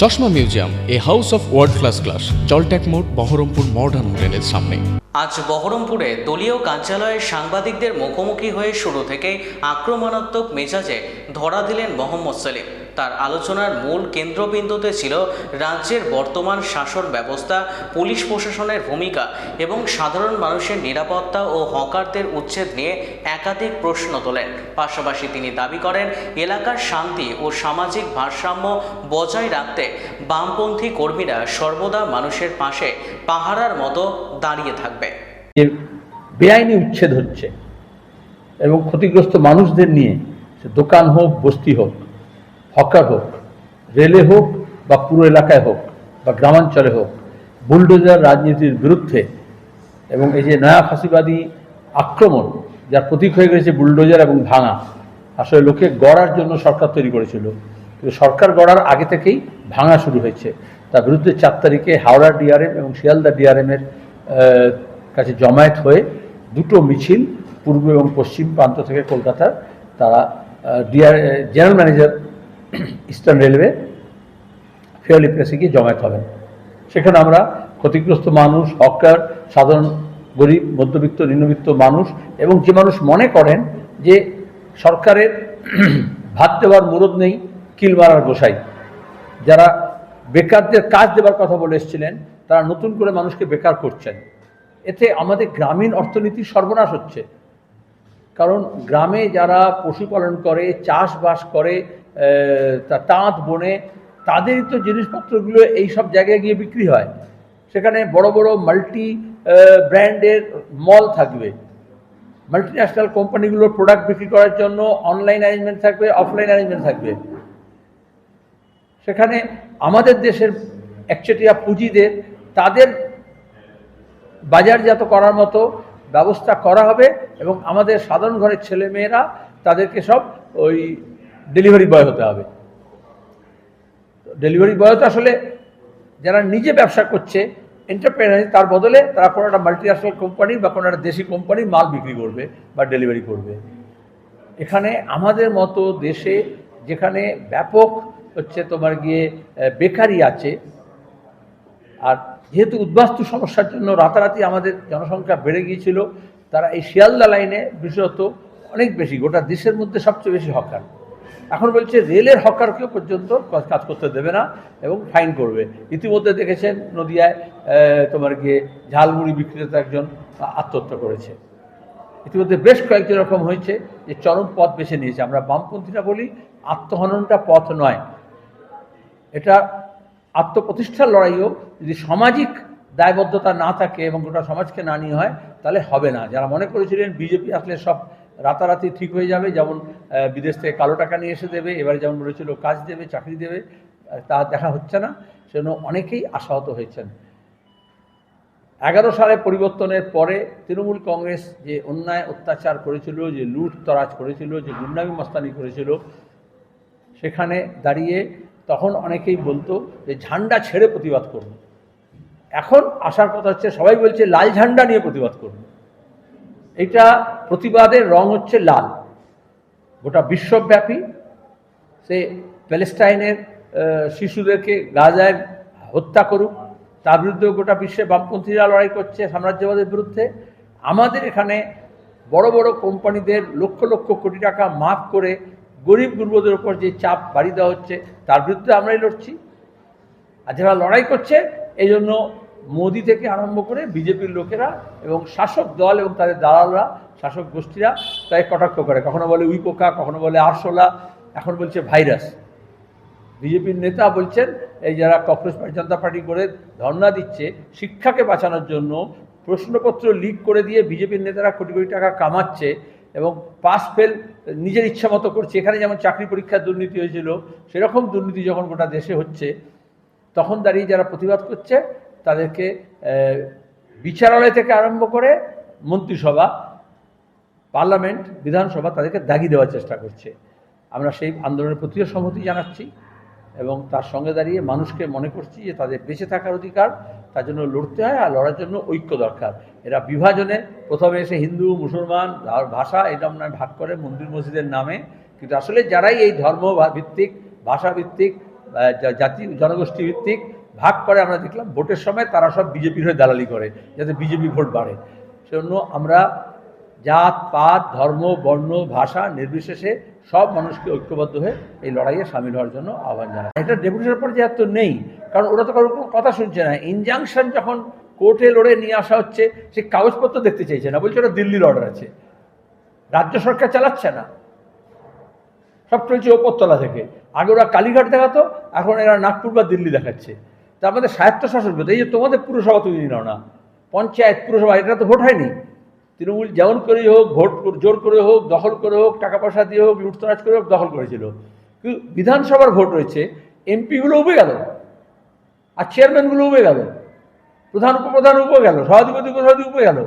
চশমা museum, a house of world class, জলট্যাক মোড়, বহরমপুর মডার্ন হোটেলের সামনে। আজ বহরমপুরে দলীয় কার্যালয়ে সাংবাদিকদের মুখোমুখি হয়ে শুরু থেকেই আক্রমণাত্মক মেজাজে ধরা দিলেন মোহাম্মদ সেলিম। তার আলোচনার মূল কেন্দ্রবিন্দুতে ছিল রাজ্যের বর্তমান শাসন ব্যবস্থা, পুলিশ প্রশাসনের ভূমিকা এবং সাধারণ মানুষের নিরাপত্তা ও হকারদের উচ্ছেদ নিয়ে একাধিক প্রশ্ন তোলেন। পাশাপাশি তিনি দাবি করেন, এলাকার শান্তি ও সামাজিক ভারসাম্য বজায় রাখতে বামপন্থী কর্মীরা সর্বদা মানুষের পাশে পাহারার মতো দাঁড়িয়ে থাকবে। বেআইনি উচ্ছেদ হচ্ছে এবং ক্ষতিগ্রস্ত মানুষদের নিয়ে, দোকান হোক, বস্তি হোক, হকার হোক, রেলে হোক বা পুরো এলাকায় হোক বা গ্রামাঞ্চলে হোক, বুলডোজার রাজনীতির বিরুদ্ধে এবং এই যে নয়া ফাঁসিবাদী আক্রমণ, যার প্রতীক হয়ে গেছে বুলডোজার এবং ভাঙা, আসলে লোকে গড়ার জন্য সরকার তৈরি করেছিল, কিন্তু সরকার গড়ার আগে থেকেই ভাঙা শুরু হয়েছে। তার বিরুদ্ধে 4 তারিখে হাওড়া ডিআরএম এবং শিয়ালদা ডিআরএমের কাছে জমায়েত হয়ে দুটো মিছিল পূর্ব এবং পশ্চিম প্রান্ত থেকে কলকাতার, তারা general manager eastern railway fairly প্লেসে গিয়ে জমায়েত হবেন। সেখানে আমরা ক্ষতিগ্রস্ত মানুষ, হকার, সাধারণ গরিব, মধ্যবিত্ত, নিম্নবিত্ত মানুষ এবং যে মানুষ মনে করেন যে সরকারের ভাত দেওয়ার মুরদ নেই, কিল মারার গোসাই, যারা বেকারদের কাজ দেওয়ার কথা বলে এসেছিলেন, তারা নতুন করে মানুষকে বেকার করছেন। এতে আমাদের গ্রামীণ অর্থনীতির সর্বনাশ হচ্ছে। কারণ গ্রামে যারা পশুপালন করে, চাষবাস করে, তাঁত বোনে, তাদেরই তো জিনিসপত্রগুলো এই সব জায়গায় গিয়ে বিক্রি হয়। সেখানে বড় বড় মাল্টি ব্র্যান্ডের মল থাকবে, মাল্টিন্যাশনাল কোম্পানিগুলোর প্রোডাক্ট বিক্রি করার জন্য অনলাইন অ্যারেঞ্জমেন্ট থাকবে, অফলাইন অ্যারেঞ্জমেন্ট থাকবে। সেখানে আমাদের দেশের একচেটিয়া পুঁজিদের তাদের বাজারজাত করার মতো ব্যবস্থা করা হবে এবং আমাদের সাধারণ ঘরের ছেলেমেয়েরা তাদেরকে সব ওই ডেলিভারি বয় হতে হবে। ডেলিভারি বয় তো আসলে যারা নিজে ব্যবসা করছে, এন্টারপ্রেনার, তার বদলে তারা কোনো একটা মাল্টিন্যাশনাল কোম্পানি বা কোনো একটা দেশি কোম্পানি মাল বিক্রি করবে বা ডেলিভারি করবে। এখানে আমাদের মতো দেশে যেখানে ব্যাপক হচ্ছে তোমার গিয়ে বেকারি আছে, আর যেহেতু উদ্বাস্তু সমস্যার জন্য রাতারাতি আমাদের জনসংখ্যা বেড়ে গিয়েছিল, তারা এই শিয়ালদা লাইনে বিশেষত অনেক বেশি, গোটা দেশের মধ্যে সবচেয়ে বেশি হকার। এখন বলছে রেলের হকারকেও পর্যন্ত কাজ করতে দেবে না এবং ফাইন করবে। ইতিমধ্যে দেখেছেন নদিয়ায় তোমার গিয়ে ঝালমুড়ি বিক্রেতা একজন আত্মহত্যা করেছে। ইতিমধ্যে বেশ কয়েকজন রকম হয়েছে যে চরম পথ বেছে নিয়েছে। আমরা বামপন্থীরা বলি আত্মহননটা পথ নয়, এটা আত্মপ্রতিষ্ঠার লড়াইও যদি সামাজিক দায়বদ্ধতা না থাকে এবং গোটা সমাজকে না নিয়ে হয়, তাহলে হবে না। যারা মনে করেছিলেন বিজেপি আসলে সব রাতারাতি ঠিক হয়ে যাবে, যেমন বিদেশ থেকে কালো টাকা নিয়ে এসে দেবে, এবারে যেমন বলেছিল কাজ দেবে, চাকরি দেবে, তা দেখা হচ্ছে না। সেজন্য অনেকেই আশাহত হয়েছেন। 11 সালে পরিবর্তনের পরে তৃণমূল কংগ্রেস যে অন্যায় অত্যাচার করেছিল, যে লুট তরাজ করেছিল, যে গুন্ডামি মস্তানি করেছিল, সেখানে দাঁড়িয়ে তখন অনেকেই বলতো যে ঝান্ডা ছেড়ে প্রতিবাদ করুন। এখন আসার কথা হচ্ছে সবাই বলছে লাল ঝান্ডা নিয়ে প্রতিবাদ করুন। এটা প্রতিবাদের রং হচ্ছে লাল। গোটা বিশ্বব্যাপী সে প্যালেস্টাইনের শিশুদেরকে গাজায় হত্যা করুক, তার বিরুদ্ধে গোটা বিশ্বে বামপন্থীরা লড়াই করছে সাম্রাজ্যবাদের বিরুদ্ধে। আমাদের এখানে বড় বড় কোম্পানিদের লক্ষ লক্ষ কোটি টাকা মাফ করে গরিব গুরুদের ওপর যে চাপ বাড়িয়ে দেওয়া হচ্ছে, তার বিরুদ্ধে আমরাই লড়ছি। আর যারা লড়াই করছে, এই জন্য মোদি থেকে আরম্ভ করে বিজেপির লোকেরা এবং শাসক দল এবং তাদের দালালরা, শাসক গোষ্ঠীরা তাই কটাক্ষ করে। কখনো বলে উইপোকা, কখনো বলে আরশোলা, এখন বলছে ভাইরাস। বিজেপির নেতা বলছেন এই যারা কংগ্রেস জনতা পার্টি করে ধর্ণা দিচ্ছে, শিক্ষাকে বাঁচানোর জন্য প্রশ্নপত্র লিক করে দিয়ে বিজেপির নেতারা কোটি কোটি টাকা কামাচ্ছে এবং পাস ফেল নিজের ইচ্ছা মতো করছে। এখানে যেমন চাকরি পরীক্ষার দুর্নীতি হয়েছিল, সেরকম দুর্নীতি যখন গোটা দেশে হচ্ছে, তখন দাঁড়িয়ে যারা প্রতিবাদ করছে তাদেরকে বিচারালয় থেকে আরম্ভ করে মন্ত্রিসভা, পার্লামেন্ট, বিধানসভা তাদেরকে দাগিয়ে দেওয়ার চেষ্টা করছে। আমরা সেই আন্দোলনের প্রতিও সংহতি জানাচ্ছি এবং তার সঙ্গে দাঁড়িয়ে মানুষকে মনে করছি যে তাদের বেঁচে থাকার অধিকার, তার জন্য লড়তে হয়, আর লড়ার জন্য ঐক্য দরকার। এরা বিভাজনে প্রথমে এসে হিন্দু মুসলমান ভাষা এরকম ভাগ করে মন্দির মসজিদের নামে, কিন্তু আসলে যারাই এই ধর্ম ভিত্তিক, ভাষা ভিত্তিক জাতি জনগোষ্ঠী ভিত্তিক ভাগ করে আমরা দেখলাম ভোটের সময় তারা সব বিজেপির হয়ে দালালি করে যাতে বিজেপি ভোট বাড়ে। সেজন্য আমরা জাত পাত ধর্ম বর্ণ ভাষা নির্বিশেষে সব মানুষকে ঐক্যবদ্ধ হয়ে এই লড়াইয়ে সামিল হওয়ার জন্য আহ্বান জানাই। এটা ডেপুটেশনের পর্যায়ে তো নেই, কারণ ওরা তো কারোর কোনো কথা শুনছে না। ইনজাংশন যখন কোর্টে লড়ে নিয়ে আসা হচ্ছে, সে কাগজপত্র দেখতে চাইছে না, বলছে ওটা দিল্লির অর্ডার আছে, রাজ্য সরকার চালাচ্ছে না, সব চলছে ওপরতলা থেকে। আগে ওরা কালীঘাট দেখাতো, এখন এরা নাগপুর বা দিল্লি দেখাচ্ছে। তা আমাদের স্বায়ত্তশাসন করতে, এই যে তোমাদের পুরসভা তুমি নাও না, পঞ্চায়েত পুরসভা, এটা তো ভোট হয়নি। তৃণমূল যেমন করেই হোক, ভোট জোর করে হোক, দখল করে হোক, টাকা পয়সা দিয়ে হোক, লুটতরাজ করে হোক, দখল করেছিল। কিন্তু বিধানসভার ভোট রয়েছে, এমপিগুলো উবে গেল, আর চেয়ারম্যানগুলো উবে গেল, প্রধান উপপ্রধান উপে গেল, সভাধিপতি উপসভাপতি উপে গেল।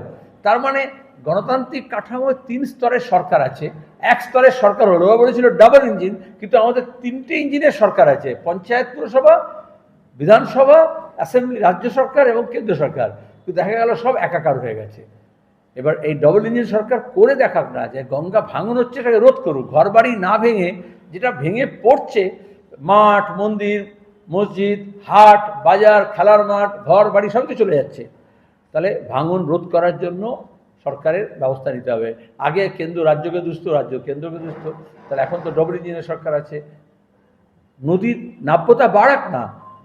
তার মানে গণতান্ত্রিক কাঠামোয় 3 স্তরের সরকার আছে, এক স্তরের সরকার হলো, ওরা বলেছিল ডাবল ইঞ্জিন, কিন্তু আমাদের 3টে ইঞ্জিনের সরকার আছে, পঞ্চায়েত পুরসভা বিধানসভা অ্যাসেম্বলি, রাজ্য সরকার এবং কেন্দ্র সরকার। কিন্তু দেখা গেল সব একাকার হয়ে গেছে। এবার এই ডবল ইঞ্জিন সরকার করে দেখাক না, যে গঙ্গা ভাঙন হচ্ছে এটাকে রোধ করুক, ঘর বাড়ি না ভেঙে, যেটা ভেঙে পড়ছে মাঠ মন্দির মসজিদ হাট বাজার খেলার মাঠ ঘর বাড়ি সব তো চলে যাচ্ছে। তাহলে ভাঙন রোধ করার জন্য সরকারের ব্যবস্থা নিতে হবে। আগে কেন্দ্র রাজ্যকে দুষ্ট, রাজ্য কেন্দ্রকে দুষ্ট, তাহলে এখন তো ডবল ইঞ্জিনের সরকার আছে। নদীর নাব্যতা বাড়াক না,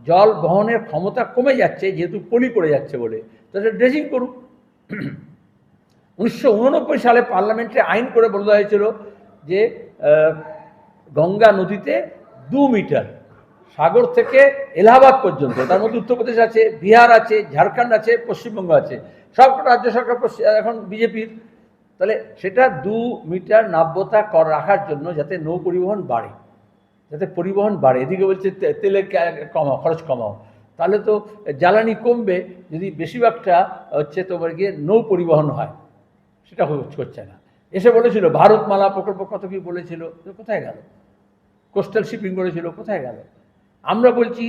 জল বহনের ক্ষমতা কমে যাচ্ছে যেহেতু পলি পড়ে যাচ্ছে বলে, তাহলে ড্রেজিং করুক। 1989 সালে পার্লামেন্টে আইন করে বলা হয়েছিল যে গঙ্গা নদীতে 2 মিটার সাগর থেকে এলাহাবাদ পর্যন্ত, তার মধ্যে উত্তরপ্রদেশ আছে, বিহার আছে, ঝাড়খণ্ড আছে, পশ্চিমবঙ্গ আছে, সব রাজ্য সরকার এখন বিজেপির। তাহলে সেটা 2 মিটার নাব্যতা রাখার জন্য যাতে নৌ পরিবহন বাড়ে, যাতে পরিবহন বাড়ে। এদিকে বলছে তেলে কমাও, খরচ কমাও, তাহলে তো জ্বালানি কমবে যদি বেশিরভাগটা হচ্ছে তোমার গিয়ে নৌ পরিবহন হয়। সেটা হচ্ছে না। এসে বলেছিল ভারতমালা প্রকল্প, কত কি বলেছিল, কোথায় গেল? কোস্টাল শিপিং করেছিল, কোথায় গেল? আমরা বলছি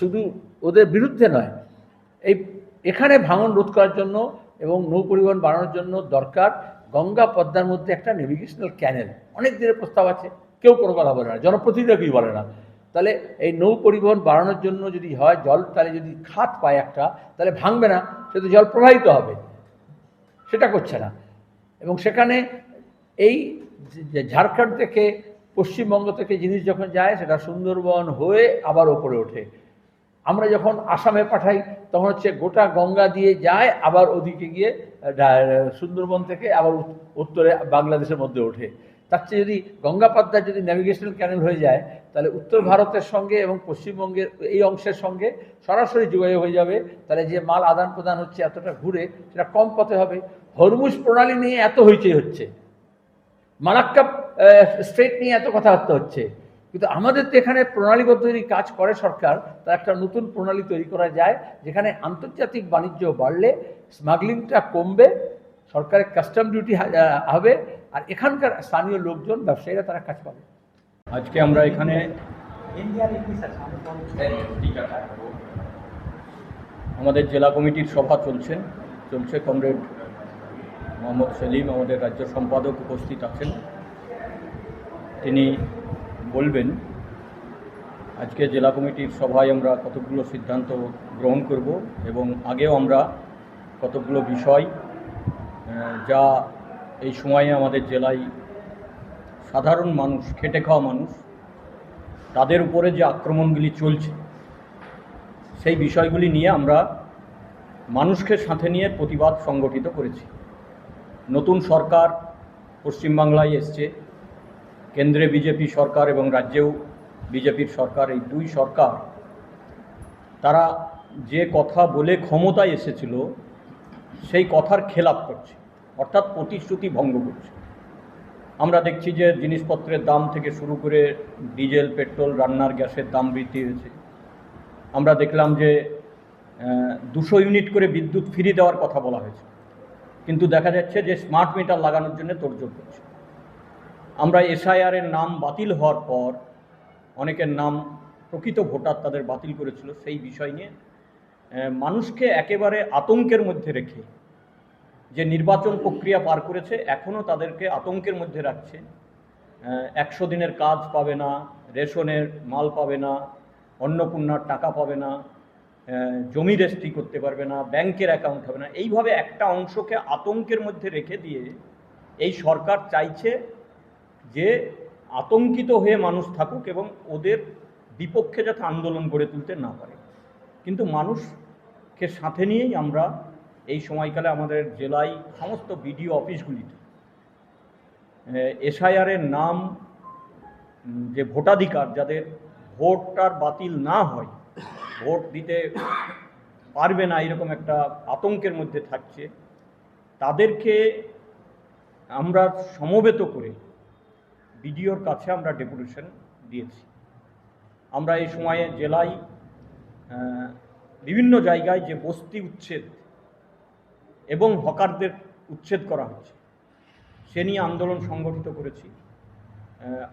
শুধু ওদের বিরুদ্ধে নয়, এখানে ভাঙন রোধ করার জন্য এবং নৌ পরিবহন বাড়ানোর জন্য দরকার গঙ্গা পদ্মার মধ্যে একটা নেভিগেশনাল ক্যানেল। অনেক দিনের প্রস্তাব আছে, কেউ কোনো কথা বলে না, জনপ্রতিনিধিরা কেউ বলে না। তাহলে এই নৌ পরিবহন বাড়ানোর জন্য যদি হয়, জল তাহলে যদি খাত পায় একটা, তাহলে ভাঙবে না, সে তো জল প্রবাহিত হবে, সেটা করছে না। এবং সেখানে এই ঝাড়খণ্ড থেকে পশ্চিমবঙ্গ থেকে জিনিস যখন যায় সেটা সুন্দরবন হয়ে আবার ওপরে ওঠে। আমরা যখন আসামে পাঠাই তখন হচ্ছে গোটা গঙ্গা দিয়ে যায়, আবার ওদিকে গিয়ে সুন্দরবন থেকে আবার উত্তরে বাংলাদেশের মধ্যে ওঠে। তার চেয়ে যদি গঙ্গা পদ্মার যদি ন্যাভিগেশনাল ক্যানেল হয়ে যায়, তাহলে উত্তর ভারতের সঙ্গে এবং পশ্চিমবঙ্গের এই অংশের সঙ্গে সরাসরি যোগাযোগ হয়ে যাবে। তাহলে যে মাল আদান প্রদান হচ্ছে এতটা ঘুরে, সেটা কম পথে হবে। হরমুজ প্রণালী নিয়ে এত হইচই হচ্ছে, মালাক্কা স্ট্রেট নিয়ে এত কথাবার্তা হচ্ছে, কিন্তু আমাদের তো এখানে প্রণালীগত যদি কাজ করে সরকার, তার একটা নতুন প্রণালী তৈরি করা যায়, যেখানে আন্তর্জাতিক বাণিজ্য বাড়লে স্মাগলিংটা কমবে, সরকারের কাস্টম ডিউটি হবে, আর এখানকার স্থানীয় লোকজন ব্যবসায়ীরা তারা কাজ পাবে। আজকে আমরা এখানে আমাদের জেলা কমিটির সভা চলছে। কমরেড মোহাম্মদ সেলিম আমাদের রাজ্য সম্পাদক উপস্থিত আছেন, তিনি বলবেন আজকে জেলা কমিটির সভায় আমরা কতগুলো সিদ্ধান্ত গ্রহণ করব এবং আগেও আমরা কতগুলো বিষয় যা এই সময়ে আমাদের জেলায় সাধারণ মানুষ, খেটে খাওয়া মানুষ, তাদের উপরে যে আক্রমণগুলি চলছে সেই বিষয়গুলি নিয়ে আমরা মানুষকে সাথে নিয়ে প্রতিবাদ সংগঠিত করেছি। নতুন সরকার পশ্চিমবাংলায় এসছে, কেন্দ্রে বিজেপি সরকার এবং রাজ্যেও বিজেপির সরকার, এই 2 সরকার তারা যে কথা বলে ক্ষমতায় এসেছিল সেই কথার খেলাপ করছে, অর্থাৎ প্রতিশ্রুতি ভঙ্গ করছে। আমরা দেখছি যে জিনিসপত্রের দাম থেকে শুরু করে ডিজেল পেট্রোল রান্নার গ্যাসের দাম বৃদ্ধি হয়েছে। আমরা দেখলাম যে 200 ইউনিট করে বিদ্যুৎ ফ্রি দেওয়ার কথা বলা হয়েছে, কিন্তু দেখা যাচ্ছে যে স্মার্ট মিটার লাগানোর জন্য তোড়জোড় করছে। আমরা এসআইআরের নাম বাতিল হওয়ার পর অনেকের নাম প্রকৃত ভোটার তাদের বাতিল করেছিল, সেই বিষয় নিয়ে মানুষকে একেবারে আতঙ্কের মধ্যে রেখে যে নির্বাচন প্রক্রিয়া পার করেছে, এখনও তাদেরকে আতঙ্কের মধ্যে রাখছে। 100 দিনের কাজ পাবে না, রেশনের মাল পাবে না, অন্নপূর্ণার টাকা পাবে না, জমি রেজিস্ট্রি করতে পারবে না, ব্যাংকের অ্যাকাউন্ট হবে না। এইভাবে একটা অংশকে আতঙ্কের মধ্যে রেখে দিয়ে এই সরকার চাইছে যে আতঙ্কিত হয়ে মানুষ থাকুক এবং ওদের বিপক্ষে যাতে আন্দোলন গড়ে তুলতে না পারে। কিন্তু মানুষকে সাথে নিয়েই আমরা এই সময়কালে আমাদের জেলায় সমস্ত বিডিও অফিসগুলিতে এসআইআরের নাম, যে ভোটাধিকার, যাদের ভোটটার বাতিল না হয়, ভোট দিতে পারবে না এরকম একটা আতঙ্কের মধ্যে থাকছে, তাদেরকে আমরা সমবেত করে বিডিওর কাছে আমরা ডেপুটেশন দিয়েছি। আমরা এই সময়ে জেলায় বিভিন্ন জায়গায় যে বস্তি উচ্ছেদ এবং হকারদের উচ্ছেদ করা হচ্ছে সে নিয়ে আন্দোলন সংগঠিত করেছি।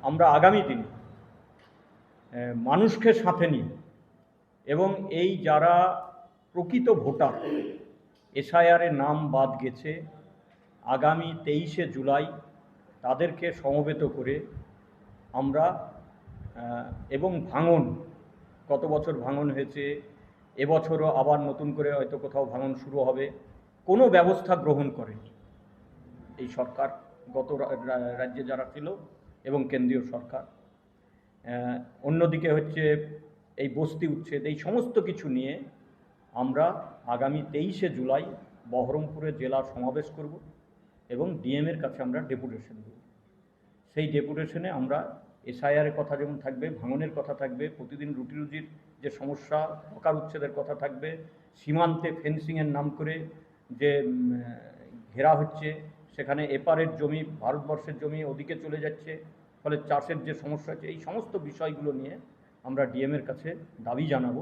আমরা আগামী দিনে মানুষকে সাথে নিয়ে এবং এই যারা প্রকৃত ভোটার এসআইআরের নাম বাদ গেছে, আগামী 23শে জুলাই তাদেরকে সমবেত করে আমরা এবং ভাঙন, গত বছর ভাঙন হয়েছে, এবছরও আবার নতুন করে হয়তো কোথাও ভাঙন শুরু হবে, কোনো ব্যবস্থা গ্রহণ করেনি এই সরকার, গত রাজ্যে যারা ছিল এবং কেন্দ্রীয় সরকার। অন্যদিকে হচ্ছে এই বস্তি উচ্ছেদ, এই সমস্ত কিছু নিয়ে আমরা আগামী 23শে জুলাই বহরমপুরে জেলা সমাবেশ করব এবং ডিএমের কাছে আমরা ডেপুটেশন দেব। সেই ডেপুটেশনে আমরা এসআইআরের কথা যেমন থাকবে, ভাঙনের কথা থাকবে, প্রতিদিন রুটি রুজির যে সমস্যা, হকার উচ্ছেদের কথা থাকবে, সীমান্তে ফেন্সিংয়ের নাম করে যে ঘেরা হচ্ছে, সেখানে এপারের জমি, ভারতবর্ষের জমি ওদিকে চলে যাচ্ছে, ফলে চাষের যে সমস্যা আছে, এই সমস্ত বিষয়গুলো নিয়ে আমরা ডিএমের কাছে দাবি জানাবো।